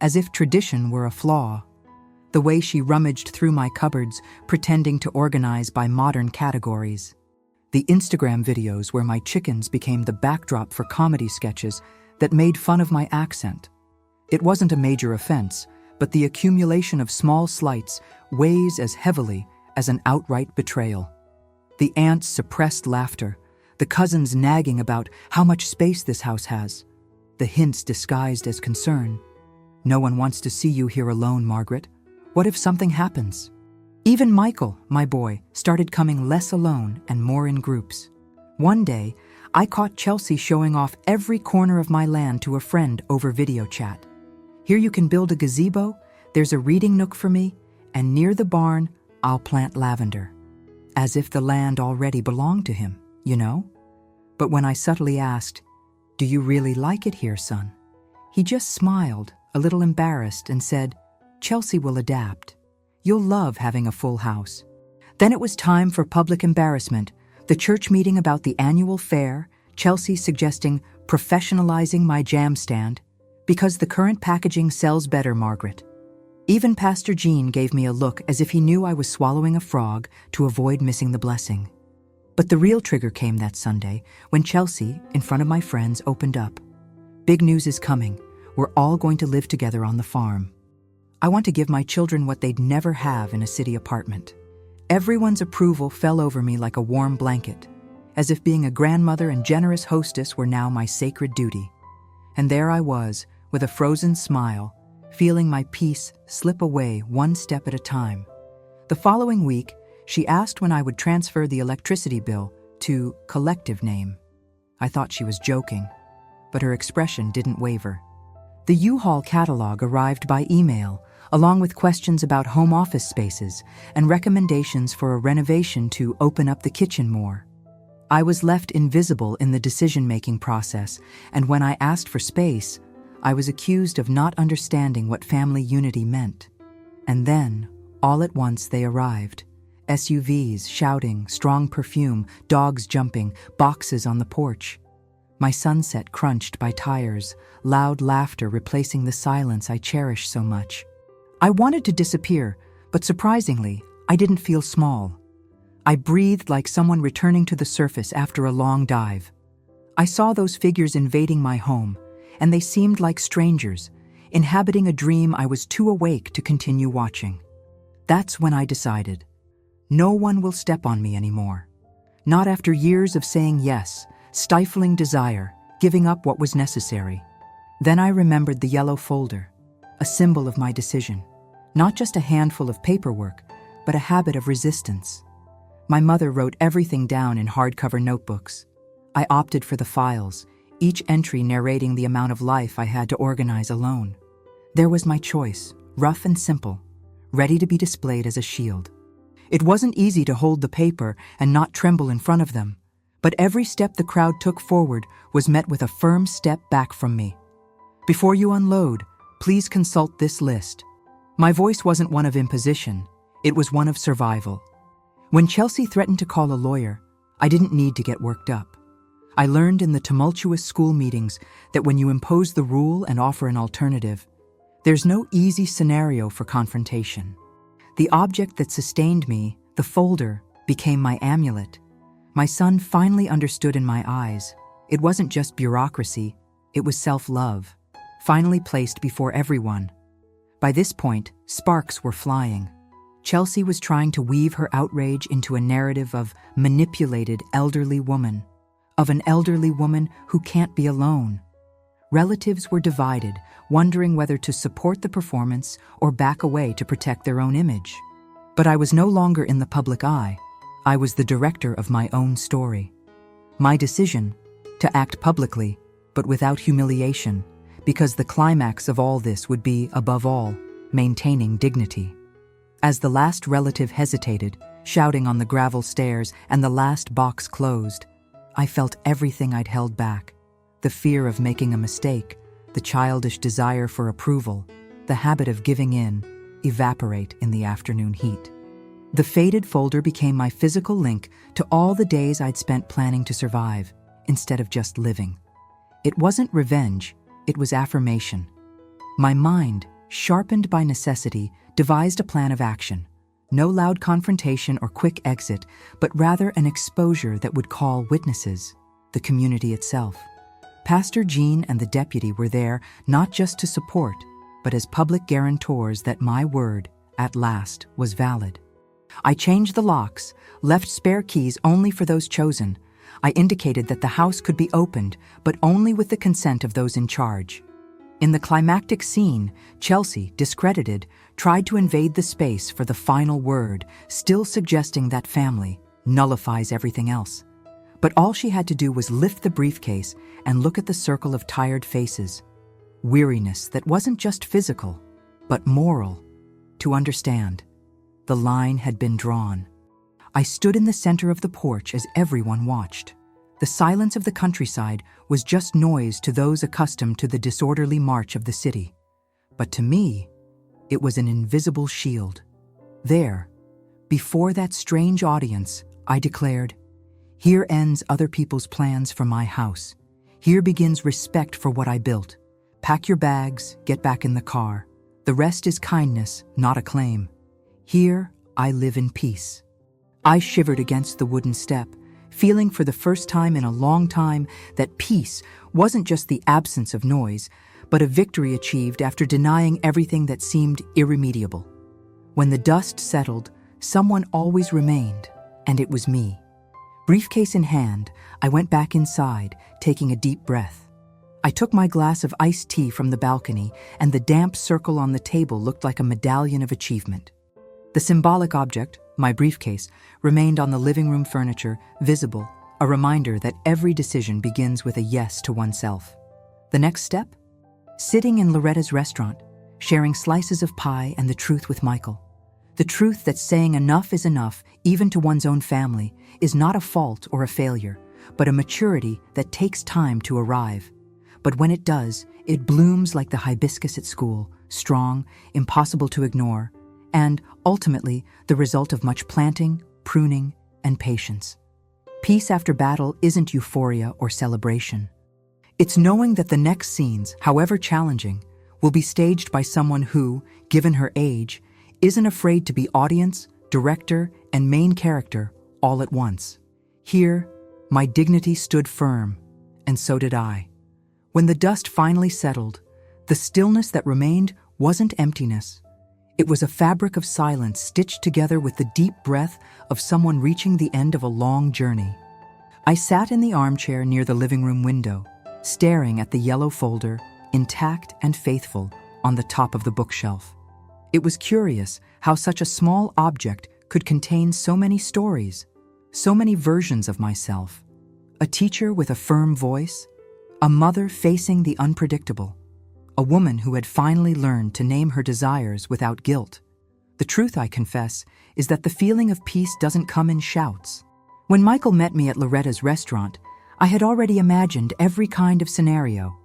As if tradition were a flaw. The way she rummaged through my cupboards, pretending to organize by modern categories. The Instagram videos where my chickens became the backdrop for comedy sketches that made fun of my accent. It wasn't a major offense, but the accumulation of small slights weighs as heavily as an outright betrayal. The aunt's suppressed laughter, the cousins nagging about how much space this house has, the hints disguised as concern. "No one wants to see you here alone, Margaret. What if something happens?" Even Michael, my boy, started coming less alone and more in groups. One day, I caught Chelsea showing off every corner of my land to a friend over video chat. "Here you can build a gazebo, there's a reading nook for me, and near the barn, I'll plant lavender." As if the land already belonged to him, you know? But when I subtly asked, "Do you really like it here, son?" he just smiled, a little embarrassed, and said, "Chelsea will adapt. You'll love having a full house." Then it was time for public embarrassment, the church meeting about the annual fair, Chelsea suggesting professionalizing my jam stand, "Because the current packaging sells better, Margaret." Even Pastor Jean gave me a look as if he knew I was swallowing a frog to avoid missing the blessing. But the real trigger came that Sunday when Chelsea, in front of my friends, opened up. "Big news is coming. We're all going to live together on the farm. I want to give my children what they'd never have in a city apartment." Everyone's approval fell over me like a warm blanket, as if being a grandmother and generous hostess were now my sacred duty. And there I was, with a frozen smile, feeling my peace slip away one step at a time. The following week, she asked when I would transfer the electricity bill to collective name. I thought she was joking, but her expression didn't waver. The U-Haul catalog arrived by email, along with questions about home office spaces and recommendations for a renovation to open up the kitchen more. I was left invisible in the decision-making process, and when I asked for space, I was accused of not understanding what family unity meant. And then, all at once, they arrived. SUVs shouting, strong perfume, dogs jumping, boxes on the porch. My sunset crunched by tires, loud laughter replacing the silence I cherish so much. I wanted to disappear, but surprisingly, I didn't feel small. I breathed like someone returning to the surface after a long dive. I saw those figures invading my home, and they seemed like strangers, inhabiting a dream I was too awake to continue watching. That's when I decided, no one will step on me anymore. Not after years of saying yes, stifling desire, giving up what was necessary. Then I remembered the yellow folder, a symbol of my decision. Not just a handful of paperwork, but a habit of resistance. My mother wrote everything down in hardcover notebooks. I opted for the files, each entry narrating the amount of life I had to organize alone. There was my choice, rough and simple, ready to be displayed as a shield. It wasn't easy to hold the paper and not tremble in front of them, but every step the crowd took forward was met with a firm step back from me. "Before you unload, please consult this list." My voice wasn't one of imposition, it was one of survival. When Chelsea threatened to call a lawyer, I didn't need to get worked up. I learned in the tumultuous school meetings that when you impose the rule and offer an alternative, there's no easy scenario for confrontation. The object that sustained me, the folder, became my amulet. My son finally understood in my eyes. It wasn't just bureaucracy, it was self-love, finally placed before everyone. By this point, sparks were flying. Chelsea was trying to weave her outrage into a narrative of manipulated elderly woman, of an elderly woman who can't be alone. Relatives were divided, wondering whether to support the performance or back away to protect their own image. But I was no longer in the public eye. I was the director of my own story. My decision, to act publicly, but without humiliation, because the climax of all this would be, above all, maintaining dignity. As the last relative hesitated, shouting on the gravel stairs, and the last box closed, I felt everything I'd held back. The fear of making a mistake, the childish desire for approval, the habit of giving in, evaporate in the afternoon heat. The faded folder became my physical link to all the days I'd spent planning to survive, instead of just living. It wasn't revenge, it was affirmation. My mind, sharpened by necessity, devised a plan of action. No loud confrontation or quick exit, but rather an exposure that would call witnesses, the community itself. Pastor Jean and the deputy were there not just to support, but as public guarantors that my word, at last, was valid. I changed the locks, left spare keys only for those chosen. I indicated that the house could be opened, but only with the consent of those in charge. In the climactic scene, Chelsea, discredited, tried to invade the space for the final word, still suggesting that family nullifies everything else. But all she had to do was lift the briefcase and look at the circle of tired faces. Weariness that wasn't just physical, but moral. To understand, the line had been drawn. I stood in the center of the porch as everyone watched. The silence of the countryside was just noise to those accustomed to the disorderly march of the city. But to me, it was an invisible shield. There, before that strange audience, I declared, "Here ends other people's plans for my house. Here begins respect for what I built. Pack your bags, get back in the car. The rest is kindness, not a claim. Here, I live in peace." I shivered against the wooden step, feeling for the first time in a long time that peace wasn't just the absence of noise, but a victory achieved after denying everything that seemed irremediable. When the dust settled, someone always remained, and it was me. Briefcase in hand, I went back inside, taking a deep breath. I took my glass of iced tea from the balcony, and the damp circle on the table looked like a medallion of achievement. The symbolic object, my briefcase, remained on the living room furniture, visible, a reminder that every decision begins with a yes to oneself. The next step? Sitting in Loretta's restaurant, sharing slices of pie and the truth with Michael. The truth that saying enough is enough, even to one's own family, is not a fault or a failure, but a maturity that takes time to arrive. But when it does, it blooms like the hibiscus at school, strong, impossible to ignore, and, ultimately, the result of much planting, pruning, and patience. Peace after battle isn't euphoria or celebration. It's knowing that the next scenes, however challenging, will be staged by someone who, given her age, isn't afraid to be audience, director, and main character all at once. Here, my dignity stood firm, and so did I. When the dust finally settled, the stillness that remained wasn't emptiness. It was a fabric of silence stitched together with the deep breath of someone reaching the end of a long journey. I sat in the armchair near the living room window, staring at the yellow folder, intact and faithful, on the top of the bookshelf. It was curious how such a small object could contain so many stories, so many versions of myself. A teacher with a firm voice, a mother facing the unpredictable, a woman who had finally learned to name her desires without guilt. The truth, I confess, is that the feeling of peace doesn't come in shouts. When Michael met me at Loretta's restaurant, I had already imagined every kind of scenario,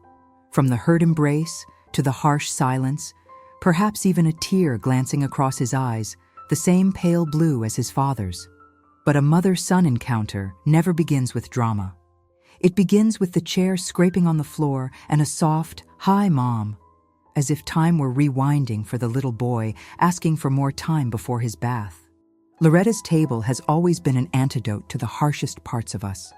from the hurt embrace to the harsh silence, perhaps even a tear glancing across his eyes, the same pale blue as his father's. But a mother-son encounter never begins with drama. It begins with the chair scraping on the floor and a soft, "Hi, Mom." as if time were rewinding for the little boy, asking for more time before his bath. Loretta's table has always been an antidote to the harshest parts of us.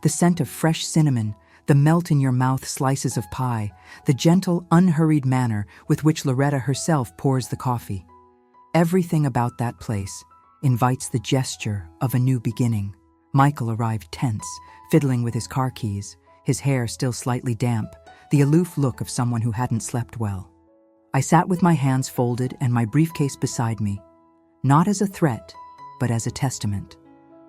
The scent of fresh cinnamon, the melt-in-your-mouth slices of pie, the gentle, unhurried manner with which Loretta herself pours the coffee. Everything about that place invites the gesture of a new beginning. Michael arrived tense, fiddling with his car keys, his hair still slightly damp, the aloof look of someone who hadn't slept well. I sat with my hands folded and my briefcase beside me, not as a threat, but as a testament.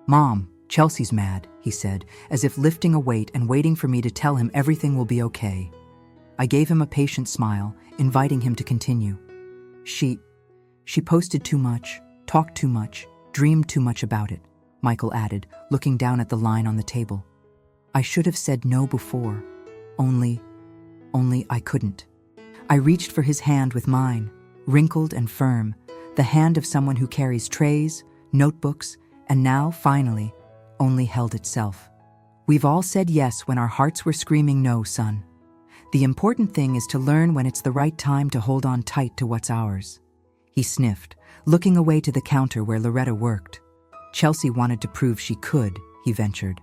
"Mom, Chelsea's mad," he said, as if lifting a weight and waiting for me to tell him everything will be okay. I gave him a patient smile, inviting him to continue. She posted too much, talked too much, dreamed too much about it," Michael added, looking down at the line on the table. "I should have said no before. Only I couldn't." I reached for his hand with mine, wrinkled and firm, the hand of someone who carries trays, notebooks, and now, finally, only held itself. "We've all said yes when our hearts were screaming no, son. The important thing is to learn when it's the right time to hold on tight to what's ours." He sniffed, looking away to the counter where Loretta worked. "Chelsea wanted to prove she could," he ventured.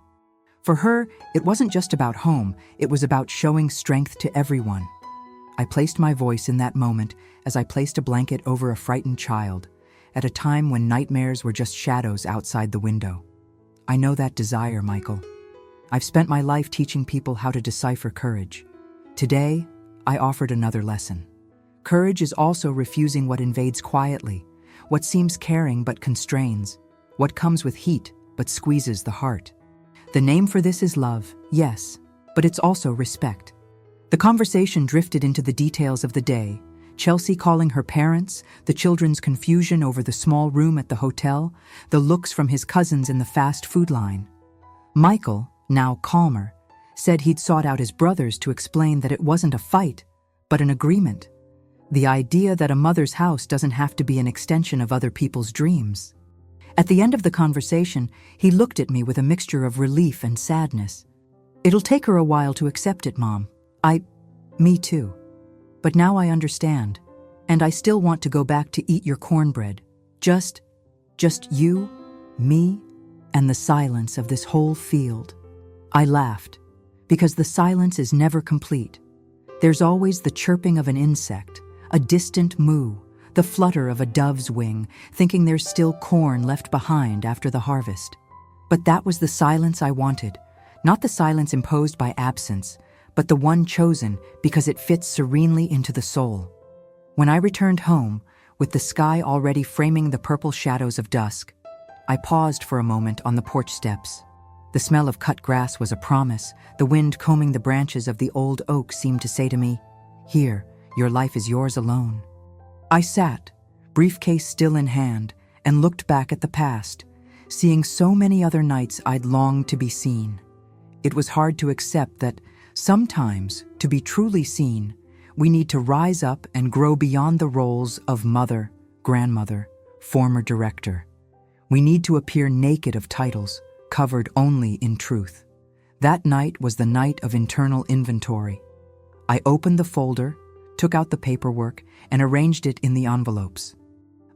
For her, it wasn't just about home, it was about showing strength to everyone. I placed my voice in that moment as I placed a blanket over a frightened child, at a time when nightmares were just shadows outside the window. "I know that desire, Michael. I've spent my life teaching people how to decipher courage. Today, I offered another lesson. Courage is also refusing what invades quietly, what seems caring but constrains, what comes with heat but squeezes the heart. The name for this is love, yes, but it's also respect." The conversation drifted into the details of the day, Chelsea calling her parents, the children's confusion over the small room at the hotel, the looks from his cousins in the fast food line. Michael, now calmer, said he'd sought out his brothers to explain that it wasn't a fight, but an agreement. The idea that a mother's house doesn't have to be an extension of other people's dreams. At the end of the conversation, he looked at me with a mixture of relief and sadness. "It'll take her a while to accept it, Mom. Me too. But now I understand, and I still want to go back to eat your cornbread. Just you, me, and the silence of this whole field." I laughed, because the silence is never complete. There's always the chirping of an insect, a distant moo, the flutter of a dove's wing, thinking there's still corn left behind after the harvest. But that was the silence I wanted, not the silence imposed by absence, but the one chosen because it fits serenely into the soul. When I returned home, with the sky already framing the purple shadows of dusk, I paused for a moment on the porch steps. The smell of cut grass was a promise. The wind combing the branches of the old oak seemed to say to me, "Here, your life is yours alone." I sat, briefcase still in hand, and looked back at the past, seeing so many other nights I'd longed to be seen. It was hard to accept that sometimes, to be truly seen, we need to rise up and grow beyond the roles of mother, grandmother, former director. We need to appear naked of titles, covered only in truth. That night was the night of internal inventory. I opened the folder, took out the paperwork, and arranged it in the envelopes.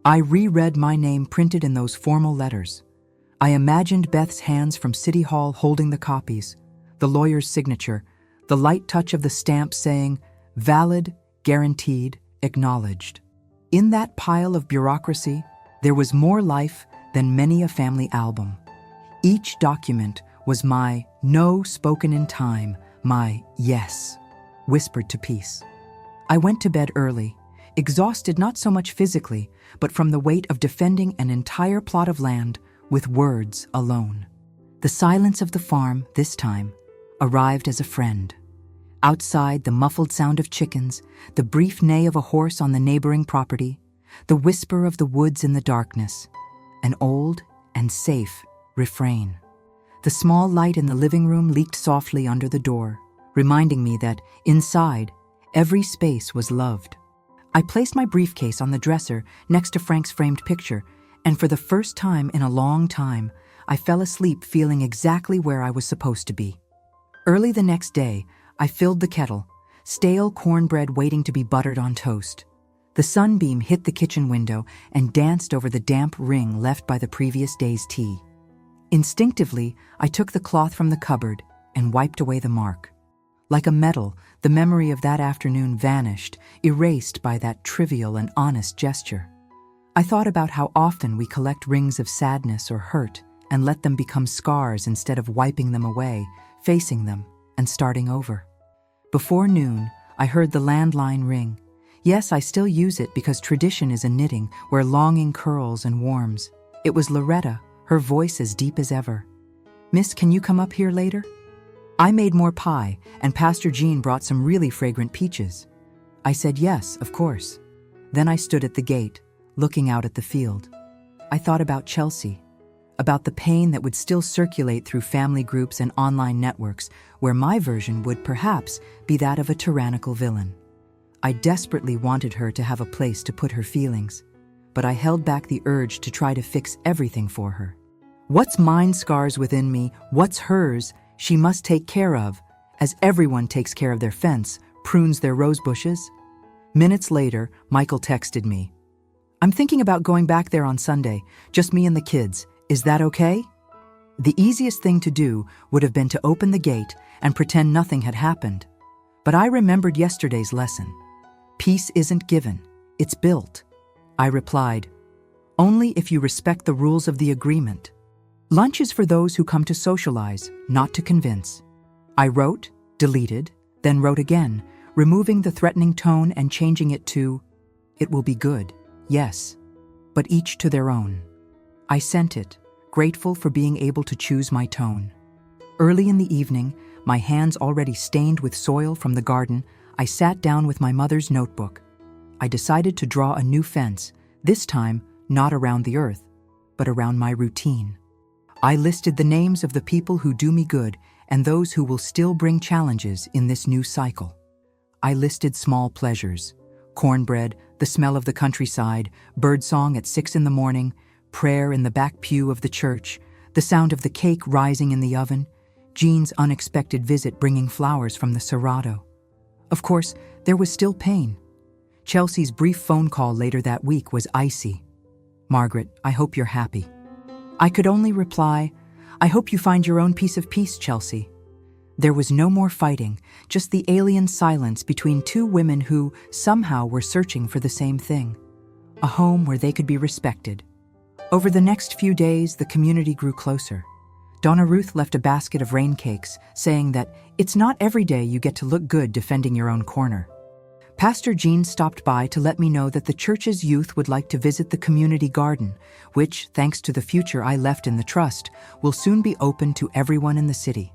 I reread my name printed in those formal letters. I imagined Beth's hands from City Hall holding the copies, the lawyer's signature, the light touch of the stamp saying, "Valid, guaranteed, acknowledged." In that pile of bureaucracy, there was more life than many a family album. Each document was my no spoken in time, my yes, whispered to peace. I went to bed early, exhausted not so much physically, but from the weight of defending an entire plot of land with words alone. The silence of the farm, this time, arrived as a friend. Outside, the muffled sound of chickens, the brief neigh of a horse on the neighboring property, the whisper of the woods in the darkness, an old and safe refrain. The small light in the living room leaked softly under the door, reminding me that, inside, every space was loved. I placed my briefcase on the dresser next to Frank's framed picture, and for the first time in a long time, I fell asleep feeling exactly where I was supposed to be. Early the next day, I filled the kettle, stale cornbread waiting to be buttered on toast. The sunbeam hit the kitchen window and danced over the damp ring left by the previous day's tea. Instinctively, I took the cloth from the cupboard and wiped away the mark. Like a medal, the memory of that afternoon vanished, erased by that trivial and honest gesture. I thought about how often we collect rings of sadness or hurt and let them become scars instead of wiping them away, facing them, and starting over. Before noon, I heard the landline ring. Yes, I still use it because tradition is a knitting where longing curls and warms. It was Loretta, her voice as deep as ever. "Miss, can you come up here later?" I made more pie, and Pastor Jean brought some really fragrant peaches. I said yes, of course. Then I stood at the gate, looking out at the field. I thought about Chelsea, about the pain that would still circulate through family groups and online networks, where my version would perhaps be that of a tyrannical villain. I desperately wanted her to have a place to put her feelings, but I held back the urge to try to fix everything for her. What's mine scars within me, what's hers, she must take care of, as everyone takes care of their fence, prunes their rose bushes. Minutes later, Michael texted me. "I'm thinking about going back there on Sunday, just me and the kids. Is that okay?" The easiest thing to do would have been to open the gate and pretend nothing had happened. But I remembered yesterday's lesson. Peace isn't given, it's built. I replied, "Only if you respect the rules of the agreement. Lunch is for those who come to socialize, not to convince." I wrote, deleted, then wrote again, removing the threatening tone and changing it to, "It will be good, yes, but each to their own." I sent it, grateful for being able to choose my tone. Early in the evening, my hands already stained with soil from the garden, I sat down with my mother's notebook. I decided to draw a new fence, this time not around the earth, but around my routine. I listed the names of the people who do me good and those who will still bring challenges in this new cycle. I listed small pleasures: cornbread, the smell of the countryside, birdsong at 6 in the morning, prayer in the back pew of the church, the sound of the cake rising in the oven, Jean's unexpected visit bringing flowers from the Cerrado. Of course, there was still pain. Chelsea's brief phone call later that week was icy. "Margaret, I hope you're happy." I could only reply, "I hope you find your own piece of peace, Chelsea." There was no more fighting, just the alien silence between two women who somehow were searching for the same thing: a home where they could be respected. Over the next few days, the community grew closer. Donna Ruth left a basket of rain cakes, saying that it's not every day you get to look good defending your own corner. Pastor Jean stopped by to let me know that the church's youth would like to visit the community garden, which, thanks to the future I left in the trust, will soon be open to everyone in the city.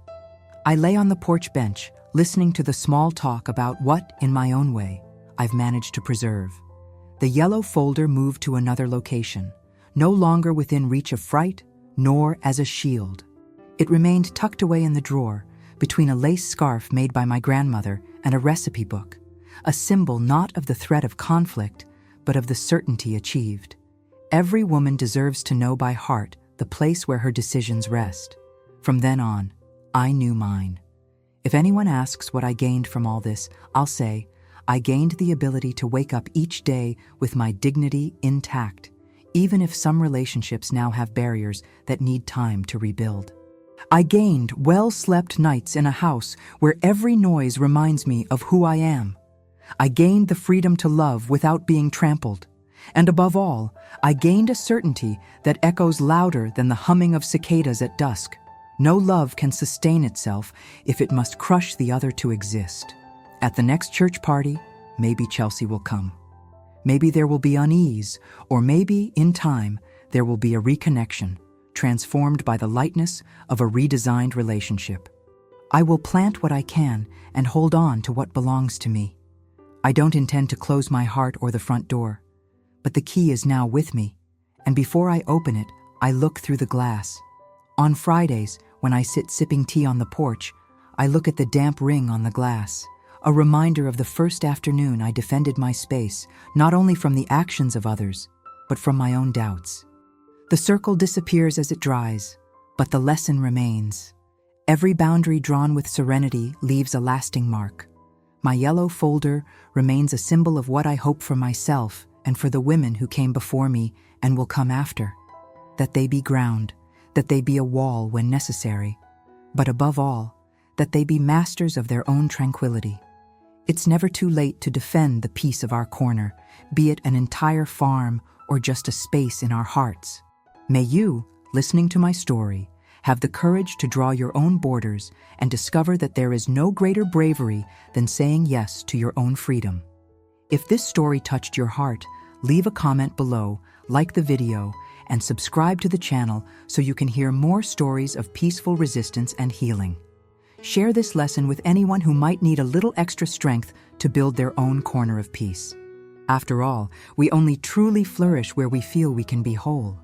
I lay on the porch bench, listening to the small talk about what, in my own way, I've managed to preserve. The yellow folder moved to another location, no longer within reach of fright, nor as a shield. It remained tucked away in the drawer, between a lace scarf made by my grandmother and a recipe book, a symbol not of the threat of conflict, but of the certainty achieved. Every woman deserves to know by heart the place where her decisions rest. From then on, I knew mine. If anyone asks what I gained from all this, I'll say, I gained the ability to wake up each day with my dignity intact, even if some relationships now have barriers that need time to rebuild. I gained well-slept nights in a house where every noise reminds me of who I am. I gained the freedom to love without being trampled. And above all, I gained a certainty that echoes louder than the humming of cicadas at dusk. No love can sustain itself if it must crush the other to exist. At the next church party, maybe Chelsea will come. Maybe there will be unease, or maybe, in time, there will be a reconnection, transformed by the lightness of a redesigned relationship. I will plant what I can and hold on to what belongs to me. I don't intend to close my heart or the front door, but the key is now with me, and before I open it, I look through the glass. On Fridays, when I sit sipping tea on the porch, I look at the damp ring on the glass, a reminder of the first afternoon I defended my space, not only from the actions of others, but from my own doubts. The circle disappears as it dries, but the lesson remains. Every boundary drawn with serenity leaves a lasting mark. My yellow folder remains a symbol of what I hope for myself and for the women who came before me and will come after. That they be ground, that they be a wall when necessary, but above all, that they be masters of their own tranquility. It's never too late to defend the peace of our corner, be it an entire farm or just a space in our hearts. May you, listening to my story, have the courage to draw your own borders and discover that there is no greater bravery than saying yes to your own freedom. If this story touched your heart, leave a comment below, like the video, and subscribe to the channel so you can hear more stories of peaceful resistance and healing. Share this lesson with anyone who might need a little extra strength to build their own corner of peace. After all, we only truly flourish where we feel we can be whole.